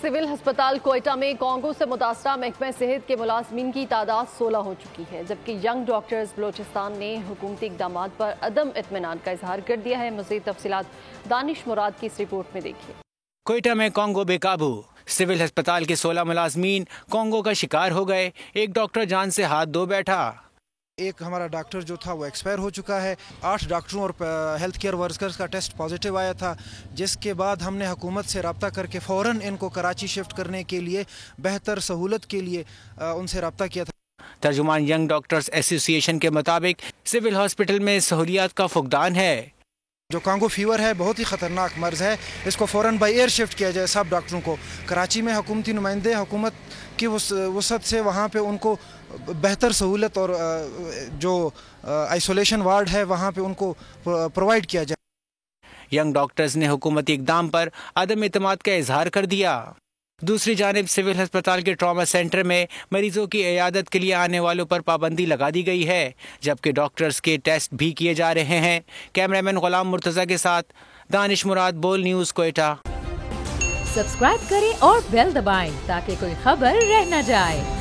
Civil हस्पताल कोयटा में Congo से मुतासरा महकमे सेहत के मुलाजमीन की तादाद 16 हो चुकी है, जबकि यंग डॉक्टर्स बलोचिस्तान ने हुकूमती इक़दाम पर अदम इत्मीनान का इजहार कर दिया है। मज़ीद तफसीलात दानिश मुराद की इस रिपोर्ट में देखिए। कोयटा में कॉन्गो बेकाबू, सिविल हस्पताल के 16 मुलाजमीन कॉन्गो का शिकार हो गए। एक डॉक्टर जान से हाथ धो बैठा। एक हमारा डॉक्टर जो था वो एक्सपायर हो चुका है। 8 डॉक्टरों और हेल्थ केयर वर्कर्स का टेस्ट पॉजिटिव आया था, जिसके बाद हमने हुकूमत से रब्ता करके फ़ौरन इनको कराची शिफ्ट करने के लिए बेहतर सहूलत के लिए उनसे रब्ता किया था। तर्जुमान यंग डॉक्टर्स एसोसिएशन के मुताबिक सिविल हॉस्पिटल में सहूलियात का फुकदान है। जो कांगो फीवर है बहुत ही ख़तरनाक मर्ज़ है, इसको फ़ौरन बाई एयर शिफ्ट किया जाए सब डॉक्टरों को। कराची में हुकूमती नुमाइंदे हुकूमत की वसअत से वहाँ पे उनको बेहतर सहूलत और जो आइसोलेशन वार्ड है वहाँ पे उनको प्रोवाइड किया जाए। यंग डॉक्टर्स ने हुकूमती इक़दाम पर अदम एतमाद का इजहार कर दिया। दूसरी जानिब सिविल अस्पताल के ट्रॉमा सेंटर में मरीजों की इयादत के लिए आने वालों पर पाबंदी लगा दी गई है, जबकि डॉक्टर्स के टेस्ट भी किए जा रहे हैं। कैमरामैन गुलाम मुर्तज़ा के साथ दानिश मुराद, बोल न्यूज़, कोयटा। सब्सक्राइब करें और बेल दबाएं ताकि कोई खबर रह न जाए।